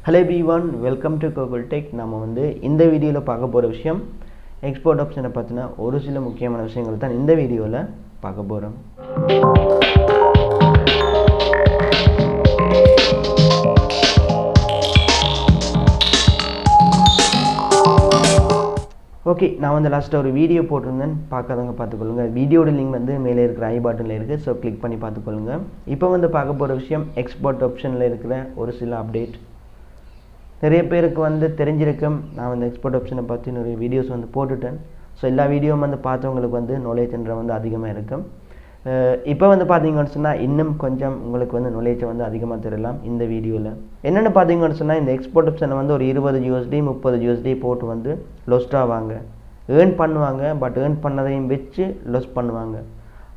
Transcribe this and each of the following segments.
Hello everyone, welcome to Google Tech. நாம வந்து இந்த வீடியோல பார்க்க போற விஷயம் எக்ஸ்போர்ட் ஆப்ஷனை பத்தின ஒரு சில முக்கியமான விஷயங்களை தான் இந்த வீடியோல பார்க்க போறோம். ஓகே, நான் வந்து லாஸ்ட்டாக ஒரு வீடியோ போட்டிருந்தேன், பார்க்காதவங்க பார்த்துக்கொள்ளுங்க. வீடியோட லிங்க் வந்து மேலே இருக்கிற ஐ பட்டனில் இருக்குது, ஸோ கிளிக் பண்ணி பார்த்துக்கொள்ளுங்க. இப்போ வந்து பார்க்க போகிற விஷயம் எக்ஸ்போர்ட் ஆப்ஷனில் இருக்கிற ஒரு சில அப்டேட். நிறைய பேருக்கு வந்து தெரிஞ்சிருக்கும், நான் வந்து எக்ஸ்போர்ட் ஆப்ஷனை பற்றி நிறைய வீடியோஸ் வந்து போட்டுட்டேன். ஸோ எல்லா வீடியோவும் வந்து பார்த்தவங்களுக்கு வந்து நாலேஜ்ன்ற வந்து அதிகமாக இருக்கும். இப்போ வந்து பார்த்தீங்கன்னு சொன்னால் இன்னும் கொஞ்சம் உங்களுக்கு வந்து நாலேஜை வந்து அதிகமாக தெரியலாம் இந்த வீடியோவில். என்னென்னு பார்த்தீங்கன்னு சொன்னால், இந்த எக்ஸ்போர்ட் ஆப்ஷனை வந்து ஒரு 20 USD 30 USD போட்டு வந்து லொஸ்ட் ஆவாங்க, ஏர்ன் பண்ணுவாங்க. பட் ஏர்ன் பண்ணதையும் வச்சு லொஸ் பண்ணுவாங்க.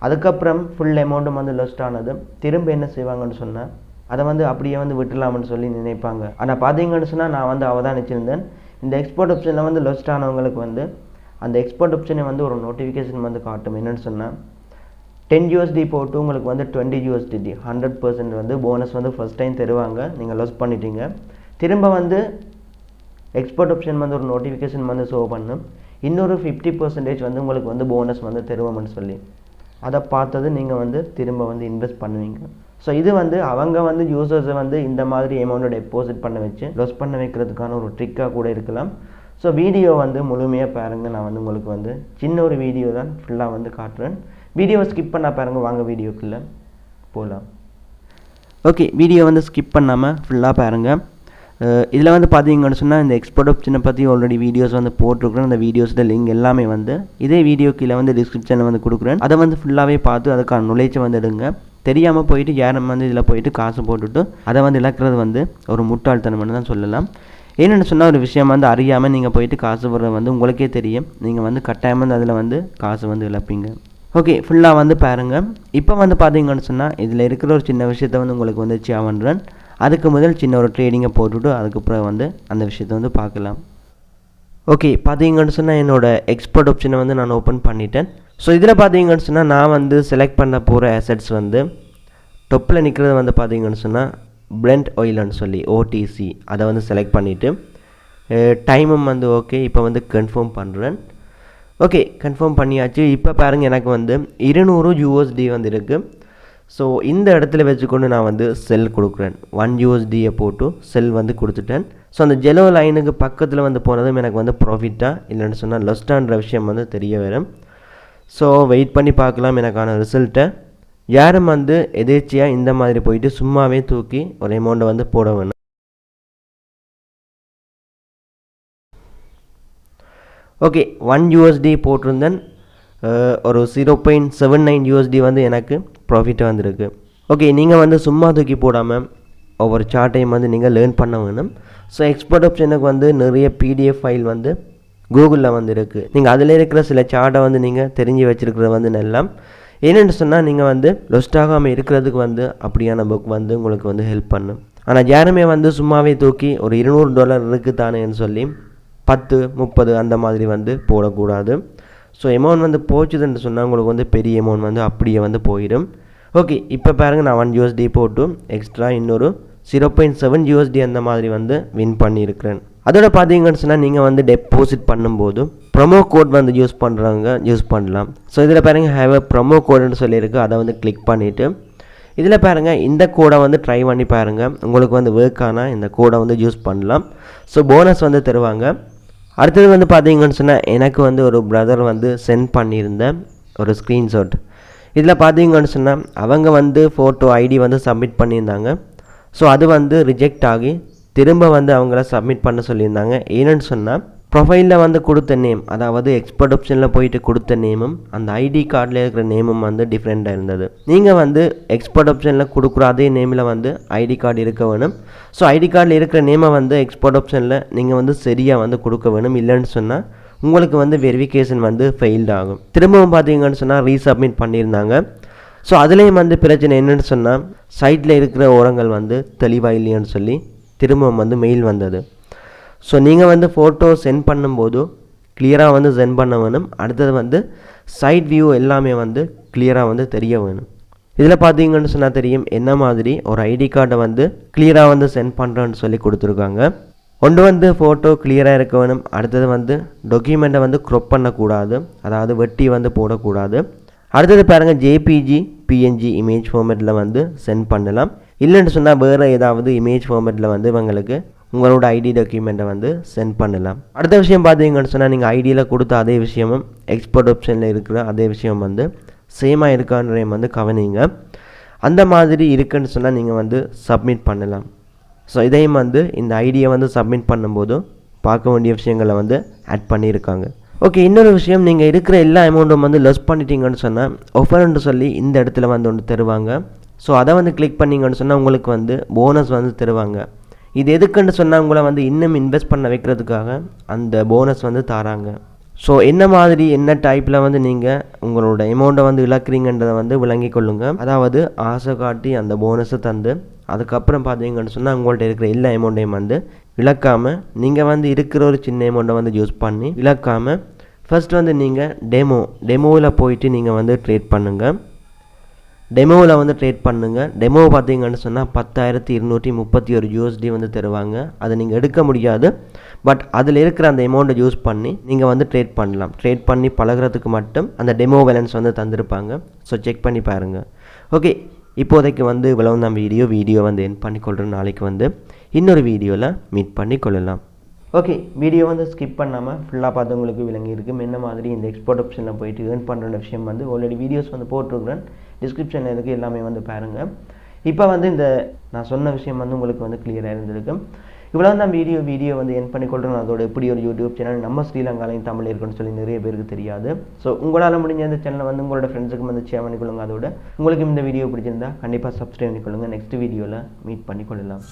அதுக்கப்புறம் ஃபுல் அமௌண்ட்டும் வந்து லொஸ்ட் ஆனது திரும்ப என்ன செய்வாங்கன்னு சொன்னால், அதை வந்து அப்படியே வந்து விட்டுலாம்னு சொல்லி நினைப்பாங்க. ஆனால் பார்த்தீங்கன்னு சொன்னால், நான் வந்து அவதானிச்சிருந்தேன், இந்த எக்ஸ்போர்ட் ஆப்ஷனில் வந்து லொஸ்ட் ஆனவங்களுக்கு வந்து அந்த எக்ஸ்போர்ட் ஆப்ஷனை வந்து ஒரு நோட்டிஃபிகேஷன் வந்து காட்டும். என்னென்னு சொன்னால், 10 USD போட்டு உங்களுக்கு வந்து 20 USD 100% வந்து போனஸ் வந்து ஃபஸ்ட் டைம் தருவாங்க. நீங்கள் லாஸ் பண்ணிட்டீங்க. திரும்ப வந்து எக்ஸ்போர்ட் ஆப்ஷன் வந்து ஒரு நோட்டிஃபிகேஷன் வந்து ஷோ பண்ணும், இன்னொரு 50% வந்து உங்களுக்கு வந்து போனஸ் வந்து தருவோம்னு சொல்லி. அதை பார்த்தது நீங்கள் வந்து திரும்ப வந்து இன்வெஸ்ட் பண்ணுவீங்க. ஸோ இது வந்து அவங்க வந்து யூசர்ஸை வந்து இந்த மாதிரி அமௌண்ட்டை டெபாசிட் பண்ண வச்சு லாஸ் பண்ண வைக்கிறதுக்கான ஒரு ட்ரிக்காக கூட இருக்கலாம். ஸோ வீடியோ வந்து முழுமையாக பாருங்கள். நான் வந்து உங்களுக்கு வந்து சின்ன ஒரு வீடியோ தான் ஃபுல்லாக வந்து காட்டுறேன். வீடியோவை ஸ்கிப் பண்ணால் பாருங்கள். வாங்க வீடியோக்குள்ளே போகலாம். ஓகே, வீடியோ வந்து ஸ்கிப் பண்ணாமல் ஃபுல்லாக பாருங்கள். இதில் வந்து பார்த்தீங்கன்னு சொன்னால், இந்த எக்ஸ்போர்ட் ஆப்ஷனை பற்றி ஆல்ரெடி வீடியோஸ் வந்து போட்டிருக்கிறேன். அந்த வீடியோஸில் லிங்க் எல்லாமே வந்து இதே வீடியோ கீழே வந்து டிஸ்கிரிப்ஷனில் வந்து கொடுக்குறேன். அதை வந்து ஃபுல்லாகவே பார்த்து அதுக்கான நாலேஜை வந்து எடுங்க. தெரியாமல் போயிட்டு யாரும் வந்து இதில் போயிட்டு காசு போட்டுவிட்டு அதை வந்து இழக்கிறது வந்து ஒரு முட்டாள்தனம்னு தான் சொல்லலாம். என்னென்னு சொன்னால், ஒரு விஷயம் வந்து அறியாமல் நீங்கள் போயிட்டு காசு போடுறது வந்து உங்களுக்கே தெரியும், நீங்கள் வந்து கட்டாயமாக வந்து அதில் வந்து காசு வந்து இழப்பீங்க. ஓகே, ஃபுல்லாக வந்து பாருங்கள். இப்போ வந்து பார்த்தீங்கன்னு சொன்னால், இதில் இருக்கிற ஒரு சின்ன விஷயத்தை வந்து உங்களுக்கு வந்து ஷேர் பண்ணுறேன். அதுக்கு முதல் சின்ன ஒரு ட்ரேடிங்கை போட்டுவிட்டு அதுக்கப்புறம் வந்து அந்த விஷயத்தை வந்து பார்க்கலாம். ஓகே, பார்த்தீங்கன்னு சொன்னால், என்னோடய எக்ஸ்போர்ட் ஆப்ஷனை வந்து நான் ஓப்பன் பண்ணிட்டேன். ஸோ இதில் பார்த்தீங்கன்னு சொன்னால், நான் வந்து செலக்ட் பண்ண போகிற அசெட்ஸ் வந்து டொப்பில் நிற்கிறது வந்து பார்த்தீங்கன்னு சொன்னால் பிரெண்ட் ஆயில்னு சொல்லி OTC அதை வந்து செலக்ட் பண்ணிவிட்டு டைமும் வந்து ஓகே. இப்போ வந்து கன்ஃபார்ம் பண்ணுறேன். ஓகே, கன்ஃபார்ம் பண்ணியாச்சு. இப்போ பாருங்கள், எனக்கு வந்து 200 USD வந்து இருக்குது. ஸோ இந்த இடத்துல வச்சுக்கொண்டு நான் வந்து செல் கொடுக்குறேன். 1 USD போட்டு செல் வந்து கொடுத்துட்டேன். ஸோ அந்த ஜெலோ லைனுக்கு பக்கத்தில் வந்து போனதும் எனக்கு வந்து ப்ராஃபிட்டாக இல்லைன்னு சொன்னால் லொஸ்டான்ற விஷயம் வந்து தெரிய வரும். ஸோ வெயிட் பண்ணி பார்க்கலாம் எனக்கான ரிசல்ட்டை. யாரும் வந்து எதேச்சியாக இந்த மாதிரி போயிட்டு சும்மாவே தூக்கி ஒரு அமௌண்ட்டை வந்து போட வேணும். ஓகே, 1 USD போட்டிருந்தேன். ஒரு 0.79 USD வந்து எனக்கு ப்ராஃபிட்டாக வந்துருக்கு. ஓகே, நீங்கள் வந்து சும்மா தூக்கி போடாமல் ஒவ்வொரு சார்ட்டையும் வந்து நீங்கள் லேர்ன் பண்ண வேணும். ஸோ எக்ஸ்போர்ட் ஆப்ஷனுக்கு வந்து நிறைய PDF ஃபைல் வந்து கூகுளில் வந்து இருக்குது. நீங்கள் அதில் இருக்கிற சில சார்ட்டை வந்து நீங்கள் தெரிஞ்சு வச்சுருக்கிறது வந்து நல்லா. என்னென்னு சொன்னால், நீங்கள் வந்து லொஸ்ட் ஆகாமல் இருக்கிறதுக்கு வந்து அப்படியான புக் வந்து உங்களுக்கு வந்து ஹெல்ப் பண்ணும். ஆனால் யாருமே வந்து சும்மாவே தூக்கி ஒரு $200 இருக்குது தானேன்னு சொல்லி 10 30 அந்த மாதிரி வந்து போடக்கூடாது. ஸோ அமௌண்ட் வந்து போச்சுதுன்னு சொன்னால் உங்களுக்கு வந்து பெரிய அமௌண்ட் வந்து அப்படியே வந்து போயிடும். ஓகே, இப்போ பாருங்கள், நான் 1 USD போட்டு எக்ஸ்ட்ரா இன்னொரு 0.7 USD அந்த மாதிரி வந்து வின் பண்ணியிருக்கிறேன். அதோட பார்த்தீங்கன்னு சொன்னால், நீங்கள் வந்து டெபாசிட் பண்ணும்போது ப்ரொமோ கோட் வந்து யூஸ் பண்ணுறவங்க யூஸ் பண்ணலாம். ஸோ இதில் பாருங்கள், ஹேவ் அ ப்ரொமோ கோடுன்னு சொல்லியிருக்கு. அதை வந்து கிளிக் பண்ணிவிட்டு இதில் பாருங்கள், இந்த கோடை வந்து ட்ரை பண்ணி பாருங்கள். உங்களுக்கு வந்து ஒர்க் ஆனால் இந்த கோடை வந்து யூஸ் பண்ணலாம். ஸோ போனஸ் வந்து தருவாங்க. அடுத்தது வந்து பார்த்தீங்கன்னு சொன்னால், எனக்கு வந்து ஒரு பிரதர் வந்து சென்ட் பண்ணியிருந்த ஒரு ஸ்க்ரீன்ஷாட். இதில் பார்த்தீங்கன்னு சொன்னால், அவங்க வந்து ஃபோட்டோ ID வந்து சப்மிட் பண்ணியிருந்தாங்க. ஸோ அது வந்து ரிஜெக்ட் ஆகி திரும்ப வந்து அவங்கள சப்மிட் பண்ண சொல்லியிருந்தாங்க. ஏன்னு சொன்னால், ப்ரொஃபைலில் வந்து கொடுத்த நேம், அதாவது எக்ஸ்போர்ட் ஆப்ஷனில் போயிட்டு கொடுத்த நேமும் அந்த ID கார்டில் இருக்கிற நேமும் வந்து டிஃப்ரெண்ட்டாக இருந்தது. நீங்கள் வந்து எக்ஸ்போர்ட் ஆப்ஷனில் கொடுக்குற அதே நேமில் வந்து ID கார்டு இருக்க வேணும். ஸோ ID கார்டில் இருக்கிற நேமை வந்து எக்ஸ்போர்ட் ஆப்ஷனில் நீங்கள் வந்து சரியாக வந்து கொடுக்க வேணும். இல்லைன்னு சொன்னால் உங்களுக்கு வந்து வெரிஃபிகேஷன் வந்து ஃபெயில்டு ஆகும். திரும்பவும் பார்த்தீங்கன்னு சொன்னால் ரீசப்மிட் பண்ணியிருந்தாங்க. ஸோ அதுலேயும் வந்து பிரச்சனை என்னென்னு சொன்னால், சைட்டில் இருக்கிற ஓரங்கள் வந்து தெளிவாக இல்லைன்னு சொல்லி திரும்பவும் வந்து மெயில் வந்தது. ஸோ நீங்கள் வந்து ஃபோட்டோ சென்ட் பண்ணும்போது கிளியராக வந்து சென்ட் பண்ண வேணும். அடுத்தது வந்து சைட் வியூ எல்லாமே வந்து கிளியராக வந்து தெரிய வேணும். இதில் பார்த்தீங்கன்னு சொன்னால் தெரியும் என்ன மாதிரி ஒரு ஐடி கார்டை வந்து கிளியராக வந்து சென்ட் பண்ணுறோன்னு சொல்லி கொடுத்துருக்காங்க. ஒன்று வந்து ஃபோட்டோ கிளியராக இருக்க வேணும், அடுத்தது வந்து டாக்குமெண்ட்டை வந்து க்ரொப் பண்ணக்கூடாது, அதாவது வெட்டி வந்து போடக்கூடாது. அடுத்தது பாருங்கள் ஜேபிஜி பிஎன்ஜி இமேஜ் ஃபார்மேட்டில் வந்து சென்ட் பண்ணலாம். இல்லைன்னு சொன்னால் வேறு ஏதாவது இமேஜ் ஃபார்மேட்டில் வந்து இவங்களுக்கு உங்களோட ஐடி டாக்குமெண்ட்டை வந்து சென்ட் பண்ணலாம். அடுத்த விஷயம் பார்த்தீங்கன்னு சொன்னால் நீங்கள் ஐடியில் கொடுத்த அதே விஷயமும் எக்ஸ்போர்ட் ஆப்ஷனில் இருக்கிற அதே விஷயம் வந்து சேமாக இருக்கான்றதையும் வந்து கவனிங்க. அந்த மாதிரி இருக்குன்னு சொன்னால் நீங்கள் வந்து சப்மிட் பண்ணலாம். ஸோ இதையும் வந்து இந்த ஐடியை வந்து சப்மிட் பண்ணும்போது பார்க்க வேண்டிய விஷயங்களை வந்து ஆட் பண்ணியிருக்காங்க. ஓகே, இன்னொரு விஷயம், நீங்கள் இருக்கிற எல்லா அமௌண்ட்டும் வந்து லெஸ் பண்ணிட்டீங்கன்னு சொன்னால் ஆஃபர்ன்னு சொல்லி இந்த இடத்துல வந்து ஒன்று தருவாங்க. ஸோ அதை வந்து கிளிக் பண்ணிங்கன்னு சொன்னால் உங்களுக்கு வந்து போனஸ் வந்து தருவாங்க. இது எதுக்குன்னு சொன்னால் உங்களை வந்து இன்னும் இன்வெஸ்ட் பண்ண வைக்கிறதுக்காக அந்த போனஸ் வந்து தராங்க. ஸோ என்ன மாதிரி என்ன டைப்பில் வந்து நீங்கள் உங்களோட அமௌண்ட்டை வந்து இழக்கிறீங்கன்றதை வந்து விளங்கி கொள்ளுங்கள். அதாவது ஆசை காட்டி அந்த போனஸை தந்து அதுக்கப்புறம் பார்த்தீங்கன்னு சொன்னால் உங்கள்கிட்ட இருக்கிற எல்லா அமௌண்ட்டையும் வந்து இழக்காமல் நீங்கள் வந்து இருக்கிற ஒரு சின்ன அமௌண்ட்டை வந்து யூஸ் பண்ணி இழக்காமல் ஃபஸ்ட் வந்து நீங்கள் டெமோவில் போயிட்டு நீங்கள் வந்து ட்ரேட் பண்ணுங்கள். டெமோவில் வந்து ட்ரேட் பண்ணுங்கள். டெமோ பார்த்தீங்கன்னு சொன்னால் 10,231 USD வந்து தருவாங்க. அதை நீங்கள் எடுக்க முடியாது, பட் அதில் இருக்கிற அந்த அமௌண்ட்டை யூஸ் பண்ணி நீங்கள் வந்து ட்ரேட் பண்ணலாம். ட்ரேட் பண்ணி பழகிறதுக்கு மட்டும் அந்த டெமோ பேலன்ஸ் வந்து தந்திருப்பாங்க. ஸோ செக் பண்ணி பாருங்கள். ஓகே, இப்போதைக்கு வந்து இவ்வளவு தான் வீடியோ வந்து என் பண்ணிக்கொள்கிறேன். நாளைக்கு வந்து இன்னொரு வீடியோவில் மீட் பண்ணி கொள்ளலாம். ஓகே, வீடியோ வந்து ஸ்கிப் பண்ணாமல் ஃபுல்லாக பார்த்து உங்களுக்கு விளங்கி இருக்கும் என்ன மாதிரி இந்த எக்ஸ்போர்ட் ஆப்ஷனில் போயிட்டு ஏர்ன் பண்ணுற விஷயம் வந்து ஆல்ரெடி வீடியோஸ் வந்து போட்டிருக்கிறேன், டிஸ்கிரிப்ஷனில் இருக்குது, எல்லாமே வந்து பாருங்கள். இப்போ வந்து இந்த நான் சொன்ன விஷயம் வந்து உங்களுக்கு வந்து கிளியராக இருந்திருக்கும். இவ்வளோ தான் வீடியோ வந்து என் பண்ணிக்கொள்கிறேன். அதோட எப்படி ஒரு யூடியூப் சேனல் நம்ம ஸ்ரீலங்காலையும் தமிழ் இருக்குன்னு சொல்லி நிறைய பேருக்கு தெரியாது. ஸோ உங்களால் முடிஞ்ச இந்த சேனலை வந்து உங்களோட ஃப்ரெண்ட்ஸுக்கு வந்து ஷேர் பண்ணிக்கொள்ளுங்க. அதோட உங்களுக்கு இந்த வீடியோ பிடிச்சிருந்தா கண்டிப்பாக சப்ஸ்கிரைப் பண்ணிக்கொள்ளுங்கள். நெக்ஸ்ட் வீடியோவில் மீட் பண்ணிக்கொள்ளலாம்.